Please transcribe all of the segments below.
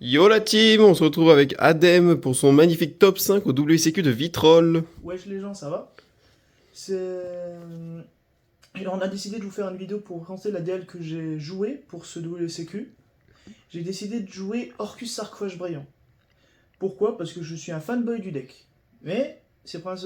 Yo la team, on se retrouve avec Adem pour son magnifique top 5 au WCQ de Vitrolles. Wesh les gens, ça va? C'est... Et on a décidé de vous faire une vidéo pour présenter la DL que j'ai joué pour ce WCQ. J'ai décidé de jouer Orcus Sarcophage Brillant. Pourquoi? Parce que je suis un fanboy du deck. Mais, c'est pas...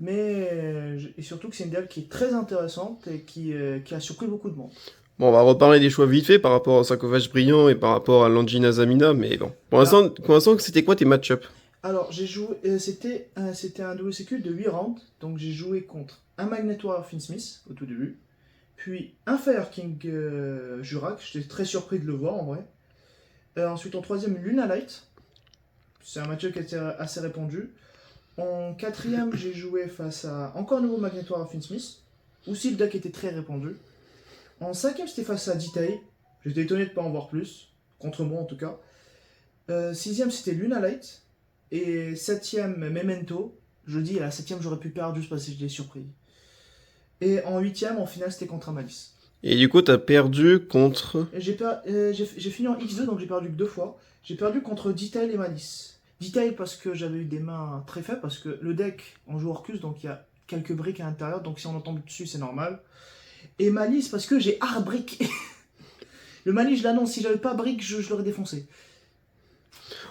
Et surtout que c'est une DL qui est très intéressante et qui a surpris beaucoup de monde. Bon, on va reparler des choix vite fait par rapport au sarcophage brillant et par rapport à l'Angina Zamina, mais bon. Alors, Pour l'instant, c'était quoi tes match-up? alors j'ai joué... c'était un WCQ de 8 rounds. Donc j'ai joué contre un Magnetoire Finsmith au tout début. Puis un Fire King Jurak, j'étais très surpris de le voir en vrai. Ensuite en troisième, Luna Light. C'est un match qui était assez répandu. En quatrième, j'ai joué face à encore un nouveau Magnetoire à Finsmith. Aussi le deck était très répandu. En cinquième, c'était face à Detail. J'étais étonné de ne pas en voir plus. Contre moi en tout cas. Sixième, c'était Luna Light. Et septième, Memento. Je dis à la septième, j'aurais pu perdre juste parce que j'étais surpris. Et en huitième, en finale, c'était contre Amalis. Et du coup, t'as perdu contre... J'ai fini en X2, donc j'ai perdu que deux fois. J'ai perdu contre Detail et Malice. Detail parce que j'avais eu des mains très faibles, parce que le deck, on joue Orcus, donc il y a quelques briques à l'intérieur, donc si on en tombe dessus, c'est normal. Et Malice parce que j'ai Hard Brick. Le Malice, je l'annonce, si j'avais pas Brick, je l'aurais défoncé.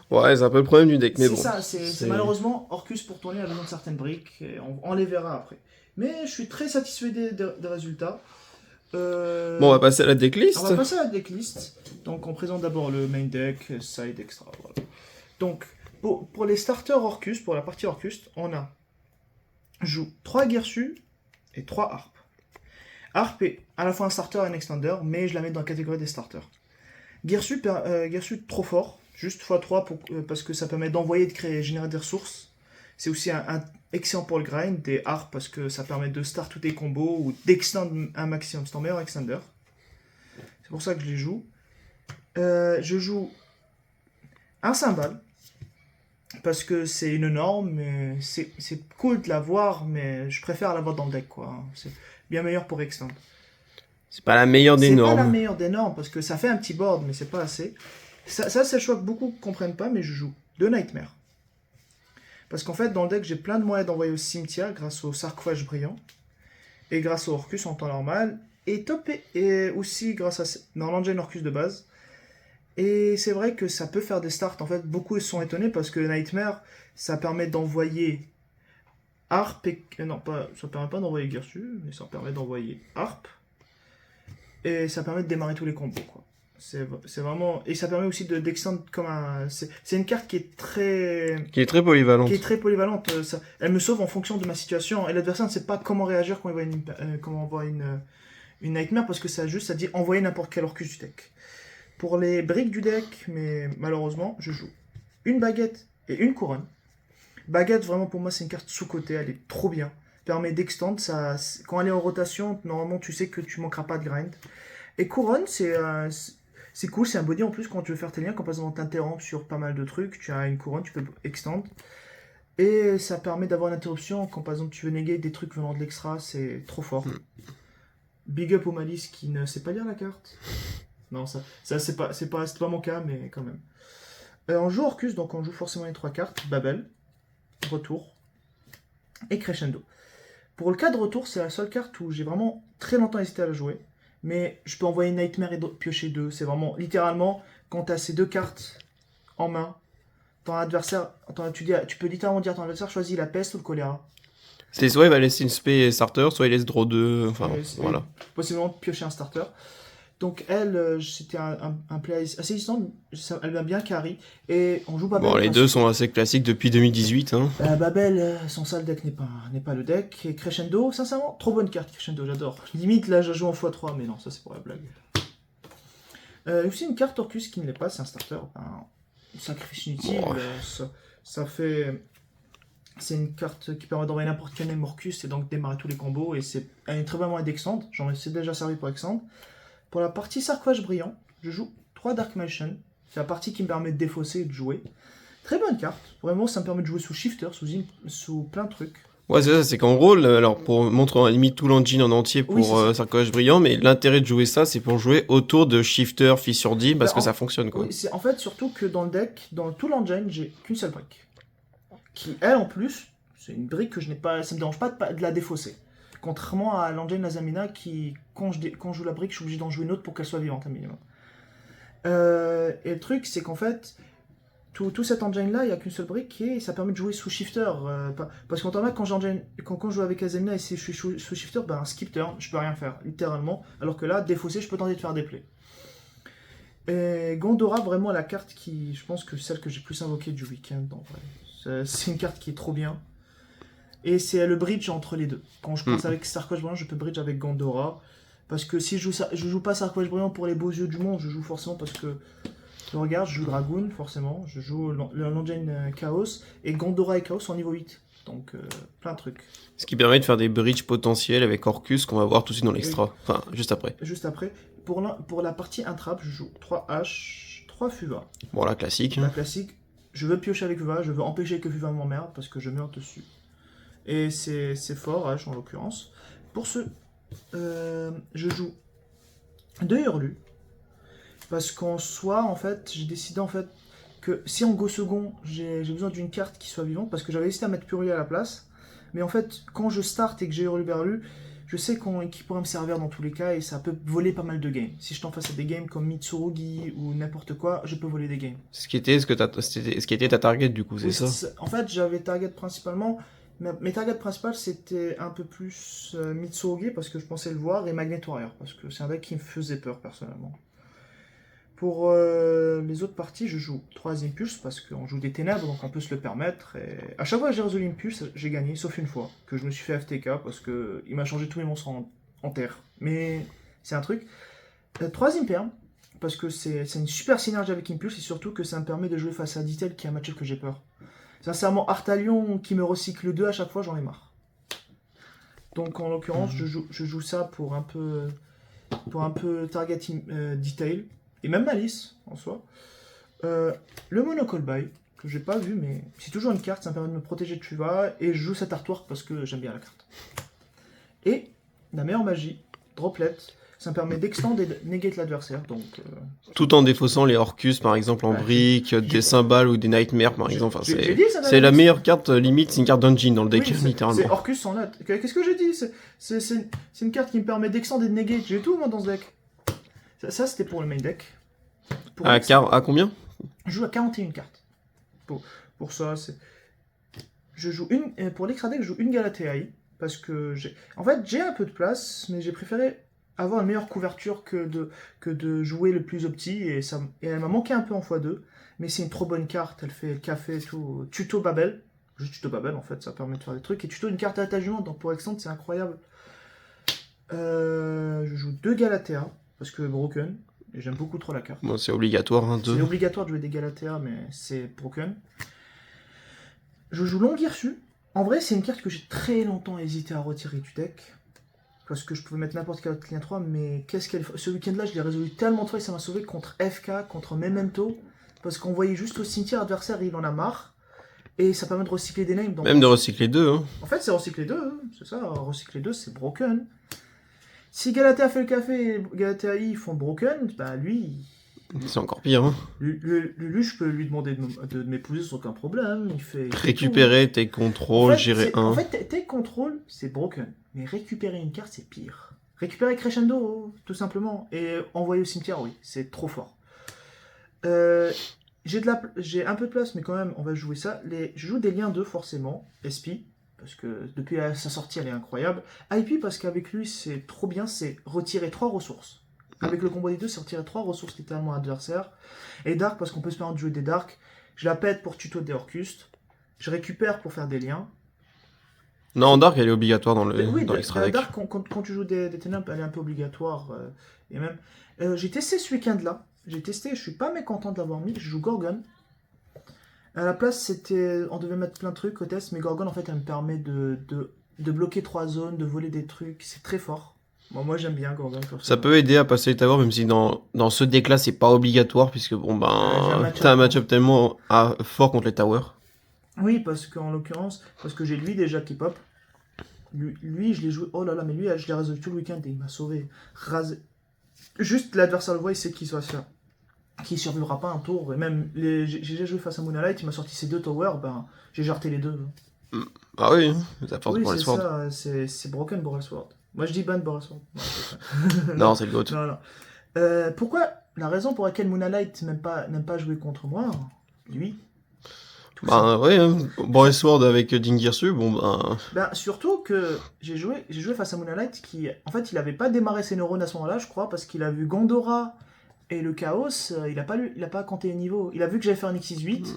Ouais, c'est un peu le problème du deck, mais C'est bon. ça, c'est malheureusement Orcus pour tourner a besoin de certaines briques, et on les verra après. Mais je suis très satisfait des résultats. Bon, on va Euh, passer à la On decklist. va passer à la decklist. Donc on présente d'abord le main deck, side extra. Voilà. Donc pour les starters Orcus, pour la partie Orcus, joue 3 Gersu et 3 Harp. Harp est à la fois un starter et un extender, mais je la mets dans la catégorie des starters. Gersu trop fort, juste x3 parce que ça permet d'envoyer et de générer des ressources. C'est aussi un excellent pour le grind, et Harp parce que ça permet de start tous tes combos ou d'extendre un maximum. C'est ton meilleur extender. C'est pour ça que je les joue. Je joue un cymbale parce que c'est une norme, mais c'est cool de l'avoir, mais je préfère l'avoir dans le deck, quoi. C'est bien meilleur pour extend. C'est pas la meilleure des C'est pas la normes. meilleure des normes parce que ça fait un petit board, mais c'est pas assez. Ça c'est le choix que beaucoup comprennent pas, mais je joue deux Nightmare. Parce qu'en fait, dans le deck, j'ai plein de moyens d'envoyer au cimetière grâce au sarcophage brillant et grâce au Orcus en temps normal, et aussi grâce à dans l'engine Orcus de base. Et c'est vrai que ça peut faire des starts. En fait, beaucoup sont étonnés parce que Nightmare, ça permet d'envoyer Harp et... Non, pas, ça permet pas d'envoyer Gersu, mais ça permet d'envoyer Harp. Et ça permet de démarrer tous les combos, quoi. C'est vraiment... Et ça permet aussi d'extendre comme un... C'est une carte qui est très... Qui est très polyvalente. Qui est très polyvalente. Elle me sauve en fonction de ma situation. Et l'adversaire ne sait pas comment réagir quand il voit une Nightmare parce que ça dit envoyer n'importe quel Orcus du deck. Pour les briques du deck, mais malheureusement, je joue une baguette et une couronne. Baguette, vraiment pour moi, c'est une carte sous-cotée, elle est trop bien. Permet d'extendre, quand elle est en rotation, normalement tu sais que tu manqueras pas de grind. Et couronne, c'est cool, c'est un body en plus quand tu veux faire tes liens, quand par exemple t'interrompes sur pas mal de trucs, tu as une couronne, tu peux extendre. Et ça permet d'avoir une interruption quand par exemple tu veux néguer des trucs venant de l'extra, c'est trop fort. Big up au Malice qui ne sait pas lire la carte. Non, ça c'est pas mon cas, mais quand même. On joue Orcus, donc on joue forcément les 3 cartes. Babel, Retour et Crescendo. Pour le cas de Retour, c'est la seule carte où j'ai vraiment très longtemps hésité à la jouer. Mais je peux envoyer Nightmare et piocher 2. C'est vraiment, littéralement, quand tu as ces 2 cartes en main, ton adversaire, tu peux littéralement dire à ton adversaire, choisis la peste ou le choléra. C'est soit il va laisser une spé starter, soit il laisse draw 2, enfin, voilà. Possiblement piocher un starter. Donc elle, c'était un play assez distant, elle m'a bien carry. Et on joue Babel. Bon, les deux sont assez classiques depuis 2018, hein. Babel, son sale deck n'est pas le deck. Et Crescendo, sincèrement, trop bonne carte Crescendo, j'adore. Limite, là, je joue en x3, mais non, ça c'est pour la blague. Aussi une carte Orcus qui ne l'est pas, c'est un starter. Un sacrifice inutile, Bon, ça fait... C'est une carte qui permet d'envoyer n'importe quel name Orcus et donc démarrer tous les combos. Et c'est un très bon moyen d'extend. J'en ai déjà servi pour extend. Pour la partie sarcophage brillant, je joue 3 Dark Magician. C'est la partie qui me permet de défausser et de jouer. Très bonne carte. Vraiment, ça me permet de jouer sous shifter, sous plein de trucs. Ouais, c'est ça, c'est qu'en gros, alors pour montrer à la limite tout l'engine en entier Oui, pour c'est ça. Sarcoche Brillant, mais l'intérêt de jouer ça, c'est pour jouer autour de Shifter, Fissure 10, parce Bah, que ça fonctionne, quoi. oui, c'est en fait surtout que dans le deck, dans tout l'engine, j'ai qu'une seule brique. Qui, elle, en plus, c'est une brique que je n'ai pas. Ça me dérange pas de la défausser. Contrairement à l'engine Lazamina qui, quand je joue la brique, je suis obligé d'en jouer une autre pour qu'elle soit vivante un minimum. Et le truc, c'est qu'en fait, tout cet engine-là, il n'y a qu'une seule brique et ça permet de jouer sous shifter. Parce qu'en temps là, quand je joue avec Azemina et si je suis sous shifter, ben, skip turn, je peux rien faire, littéralement. Alors que là, défausser, je peux tenter de faire des plays. Et Gondora, vraiment la carte qui, je pense que celle que j'ai plus invoquée du week-end, en vrai. C'est une carte qui est trop bien. Et c'est le bridge entre les deux. Quand je pense avec Sarcoche Brillant, je peux bridge avec Gondora. Parce que si je joue pas Sarcoche Brillant pour les beaux yeux du monde, je joue forcément parce que regarde, je joue Dragoon, forcément. Je joue l'engine Chaos. Et Gondora et Chaos sont niveau 8. Donc, plein de trucs. Ce qui permet de faire des bridges potentiels avec Orcus qu'on va voir tout de suite dans l'extra. Enfin, juste après. Juste après. Pour la partie intrap, je joue 3 H, 3 Fuva. Bon, la classique. La classique, je veux piocher avec Fuva, je veux empêcher que Fuva m'emmerde parce que je meurs dessus. Et c'est fort, H en l'occurrence. Pour ce, je joue 2 Hurlus. Parce qu'en soi, en fait, j'ai décidé en fait que si en go second, j'ai besoin d'une carte qui soit vivante, parce que j'avais hésité à mettre Purlieu à la place. Mais en fait, quand je start et que j'ai Hurlu Berlu, je sais qu'il pourrait me servir dans tous les cas et ça peut voler pas mal de games. Si je t'en face à des games comme Mitsurugi ou n'importe quoi, je peux voler des games. Ce qui était ta target, du coup, c'est Oui, ça? en fait, j'avais target principalement. Mes targets principales, c'était un peu plus Mitsurugi parce que je pensais le voir et Magnet Warrior parce que c'est un deck qui me faisait peur personnellement. Pour les autres parties, je joue 3 Impulses parce qu'on joue des ténèbres donc on peut se le permettre. Et à chaque fois que j'ai résolu Impulse, j'ai gagné, sauf une fois que je me suis fait FTK parce qu'il m'a changé tous mes monstres en terre. Mais c'est un truc. 3 Imperm parce que c'est une super synergie avec Impulse et surtout que ça me permet de jouer face à Detail qui est un match que j'ai peur. Sincèrement, Artalion qui me recycle 2 à chaque fois, j'en ai marre. Donc en l'occurrence, je joue ça pour un peu target Detail et même Malice en soi. Le Monocall Buy, que j'ai pas vu, mais c'est toujours une carte, ça me permet de me protéger de Tuva, et je joue cet artwork parce que j'aime bien la carte. Et la meilleure magie, Droplet, ça me permet d'extendre et de negate l'adversaire, donc... Tout en défaussant les Orcus, par exemple, en briques, des cymbales ou des nightmares, par exemple. Enfin, c'est la meilleure carte, limite, c'est une carte d'engine dans le deck, oui, littéralement. C'est Orcus sans note. Qu'est-ce que j'ai dit? C'est une carte qui me permet d'extendre et de negate, j'ai tout moi dans ce deck. Ça c'était pour le main deck. À combien? Je joue à 41 cartes. Pour ça, je joue pour l'extra deck, je joue une Galateaï. Parce que en fait, j'ai un peu de place, mais j'ai préféré avoir une meilleure couverture que de jouer le plus opti. Et elle m'a manqué un peu en x2. Mais c'est une trop bonne carte, elle fait le café et tout. Tuto Babel. Juste Tuto Babel en fait, ça permet de faire des trucs. Et tuto une carte attachement, donc pour extendre, c'est incroyable. Je joue 2 Galatea, parce que Broken. Et j'aime beaucoup trop la carte. Bon, c'est obligatoire, hein, 2. C'est obligatoire de jouer des Galatea, mais c'est Broken. Je joue Longirsu. En vrai, c'est une carte que j'ai très longtemps hésité à retirer du deck. Parce que je pouvais mettre n'importe quelle autre ligne 3, mais qu'est-ce qu'elle fait? Ce week-end-là, je l'ai résolu tellement de fois et ça m'a sauvé contre FK, contre Memento. Parce qu'on voyait juste au cimetière adversaire, il en a marre. Et ça permet de recycler des names. Même de recycler 2, hein. En fait, c'est recycler 2, hein. C'est ça, recycler 2, c'est Broken. Si Galatea fait le café et Galatea I font Broken, bah lui... C'est encore pire, hein. Lui, je peux lui demander de m'épouser sans aucun problème. Il fait récupérer tes contrôles, gérer un. En fait, tes contrôles, c'est Broken. Mais récupérer une carte, c'est pire. Récupérer Crescendo, tout simplement. Et envoyer au cimetière, oui, c'est trop fort. J'ai un peu de place, mais quand même, on va jouer ça. Je joue des liens 2, forcément. SP, parce que depuis sa sortie, elle est incroyable. IP, parce qu'avec lui, c'est trop bien, c'est retirer 3 ressources. Avec le combo des deux, c'est retirer 3 ressources littéralement à l'adversaire. Et Dark, parce qu'on peut se permettre de jouer des Dark. Je la pète pour tuto des Orcust. Je récupère pour faire des liens. Non, Dark, elle est obligatoire dans l'extra deck. Dark, quand tu joues des ténèbres, elle est un peu obligatoire. Et même, j'ai testé ce week-end-là. Je suis pas mécontent de l'avoir mis. Je joue Gorgon. À la place, on devait mettre plein de trucs au test, mais Gorgon, en fait, elle me permet de bloquer 3 zones, de voler des trucs. C'est très fort. Bon, moi j'aime bien Gorgon. Ça peut aider à passer les towers, même si dans ce deck là c'est pas obligatoire, puisque bon t'as un match-up tellement fort contre les towers. Oui, parce qu'en l'occurrence, parce que j'ai lui déjà qui pop. Lui, je l'ai joué. Oh là là, mais lui, je l'ai rasé tout le week-end et il m'a sauvé. Rasé. Juste l'adversaire le voit, il sait qu'il va se faire. Qu'il survivra pas un tour. Et même, j'ai déjà joué face à Moonlight, il m'a sorti ses 2 towers, ben, j'ai jarté les 2. Ah oui, ça force Oui, pour les c'est swords. ça, c'est broken Borrelsword. Moi, je dis ban Borrelsword. Non, c'est le GOAT. Non, non. Pourquoi la raison pour laquelle Moonlight n'aime pas jouer contre moi, lui, tout ça. Bah ouais, hein. Boris Sword avec Dingirsu, bon bah... Ben, surtout que j'ai joué face à Moonlight qui, en fait, il avait pas démarré ses neurones à ce moment-là, je crois, parce qu'il a vu Gandora et le Chaos, il a pas compté les niveaux. Il a vu que j'allais faire un X68,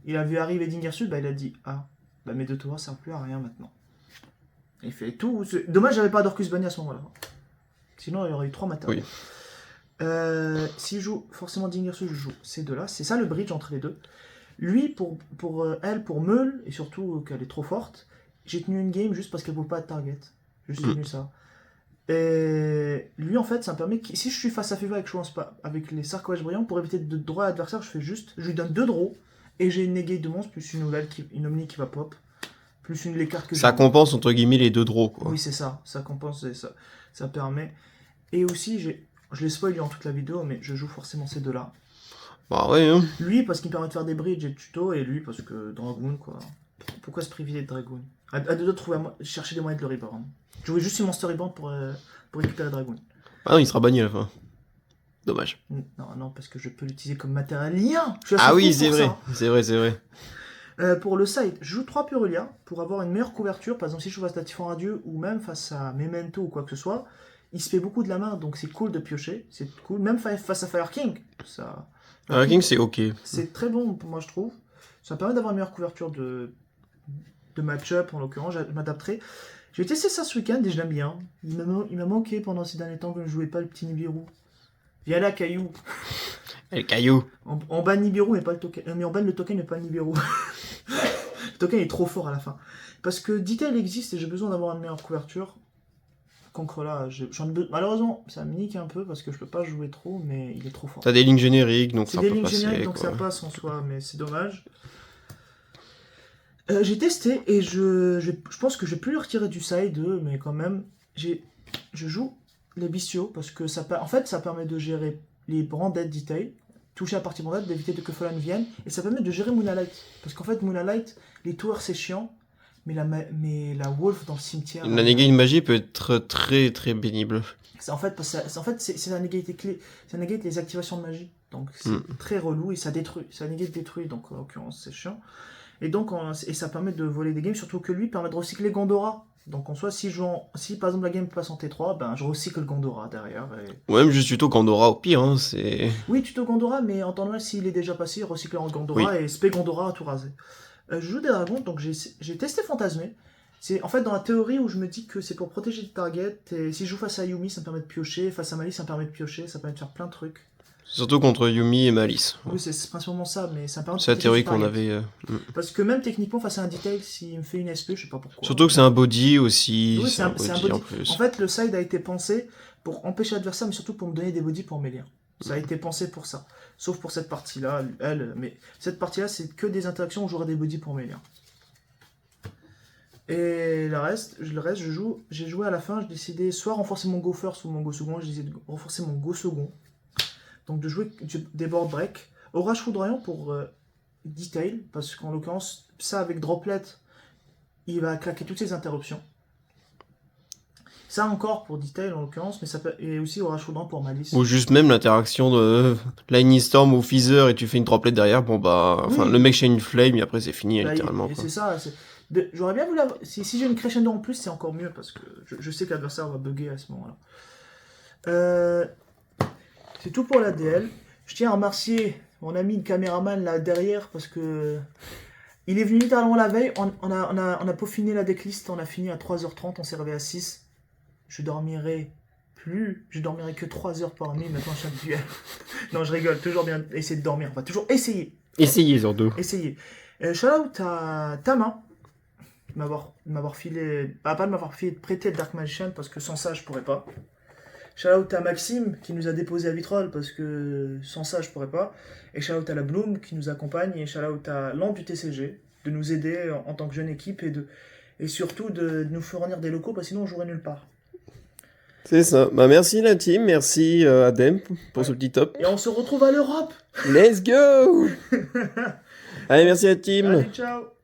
il a vu arriver Dingirsu, bah il a dit, ah, bah mes 2 tours servent plus à rien maintenant. Il fait tout. Dommage, j'avais pas d'Orcus Bunny à ce moment-là. Sinon, il y aurait eu 3 matériaux. Oui. Si je joue forcément Dingirsu, je joue ces deux-là. C'est ça le bridge entre les deux. Lui, elle, pour Meul, et surtout qu'elle est trop forte, j'ai tenu une game juste parce qu'elle ne pouvait pas être target. Juste tenu ça. Et lui, en fait, ça me permet que si je suis face à Fever avec les sarcoages brillants, pour éviter de droit à l'adversaire, je lui donne 2 draws, et j'ai une negate de monstre, plus une nouvelle, une omni qui va pop, plus les cartes que j'ai. Ça compense entre guillemets les 2 draws, quoi. Oui, c'est ça. Ça compense, ça permet. Et aussi, je l'ai spoilé en toute la vidéo, mais je joue forcément ces deux-là. Bah ouais, hein. Lui, parce qu'il me permet de faire des bridges et de tutos, et lui, parce que Dragoon, quoi. Pourquoi se privilégier de Dragoon? À deux doigts de chercher des moyens de le reborn. Je voulais juste une Monster Reborn pour récupérer Dragoon. Ah non, il sera banni à la fin. Dommage. Non, parce que je peux l'utiliser comme matériel lien. Ah oui, c'est vrai. C'est vrai. Pour le side, je joue 3 Purulia pour avoir une meilleure couverture. Par exemple, si je joue face à Typhon Radieux ou même face à Memento ou quoi que ce soit, il se fait beaucoup de la main, donc c'est cool de piocher. C'est cool. Même face à Fire King, ça. Fire King, c'est ok. C'est très bon pour moi, je trouve. Ça permet d'avoir une meilleure couverture de match-up, en l'occurrence. Je m'adapterai. J'ai testé ça ce week-end et je l'aime bien. Il m'a manqué pendant ces derniers temps que je ne jouais pas le petit Nibiru. Viens là, Caillou. Le caillou. On banne Nibiru, mais pas le token. Mais on banne le token, mais pas le Nibiru. Le token est trop fort à la fin. Parce que Detail existe et j'ai besoin d'avoir une meilleure couverture. Contre là, malheureusement, ça me nique un peu parce que je peux pas jouer trop, mais il est trop fort. T'as des lignes génériques, donc ça peut passer. C'est des lignes génériques, donc ça passe en soi, mais c'est dommage. J'ai testé et je pense que je vais plus le retirer du side, mais quand même, je joue les bestiaux parce que ça permet de gérer les branded detail, toucher la partie branded, d'éviter que Fallen vienne, et ça permet de gérer Moonlight. Parce qu'en fait, Moonlight, les towers c'est chiant, mais la wolf dans le cimetière. La negate magie peut être très très pénible. En fait, c'est la negate clé, c'est la negate les activations de magie. Donc c'est très relou et ça détruit. Ça negate détruit, donc en l'occurrence c'est chiant. Et donc, ça permet de voler des games, surtout que lui permet de recycler Gandora. Donc en soi, si par exemple la game passe en T3, ben je recycle Gandora derrière. Ou même juste tuto Gandora au pire, hein, c'est... Oui, tuto Gandora, mais en temps normal, s'il est déjà passé, recycle en Gandora et spé Gandora à tout raser. Je joue des dragons, donc j'ai testé Fantasmé. C'est en fait dans la théorie où je me dis que c'est pour protéger le target, et si je joue face à Yumi, ça me permet de piocher, face à Malice, ça me permet de piocher, ça permet de faire plein de trucs. Surtout contre Yumi et Malice. Oui, c'est principalement ça, mais ça me permet de c'est la théorie qu'on avait... Parce que même techniquement, face à un detail, s'il me fait une SP, je sais pas pourquoi. Surtout que c'est un body aussi. Oui, c'est un body en plus. En fait, le side a été pensé pour empêcher l'adversaire, mais surtout pour me donner des bodies pour mes liens. Ça a été pensé pour ça. Sauf pour cette partie-là, mais cette partie-là, c'est que des interactions où j'aurai des bodies pour mes liens. Et le reste, j'ai joué à la fin, j'ai décidé soit renforcer mon go first ou mon go second, j'ai décidé de renforcer mon go second. Donc de jouer des board break. Orage foudroyant pour detail, parce qu'en l'occurrence, ça avec droplet, il va claquer toutes ses interruptions. Ça encore pour detail en l'occurrence, mais ça peut, et aussi Orage foudroyant pour Malice. Ou juste même l'interaction de Lightning Storm ou Feather et tu fais une droplet derrière, bon bah, enfin le mec chain une flame et après c'est fini littéralement. Et c'est ça, j'aurais bien voulu si j'ai une crescendo en plus, c'est encore mieux, parce que je sais que l'adversaire va bugger à ce moment-là. C'est tout pour la DL. Je tiens à remercier mon ami le caméraman là derrière parce que il est venu littéralement la veille. On a peaufiné la decklist. On a fini à 3h30. On s'est réveillé à 6. Je dormirai que 3 heures par nuit maintenant chaque duel. Non, je rigole. Toujours bien essayer de dormir. On va toujours essayer. Essayez, surtout. Essayer. Shout out à Tama de m'avoir filé. Pas de m'avoir filé prêter Dark Magician parce que sans ça je pourrais pas. Shout-out à Maxime qui nous a déposé à Vitrolles parce que sans ça je pourrais pas. Et shout-out à la Bloom qui nous accompagne et shout-out à Land du TCG de nous aider en tant que jeune équipe et surtout de nous fournir des locaux, parce que sinon on jouerait nulle part. C'est ça. Bah, merci la team, merci Adem pour ce petit top. Et on se retrouve à l'Europe. Let's go. Allez, merci la team. Allez, ciao.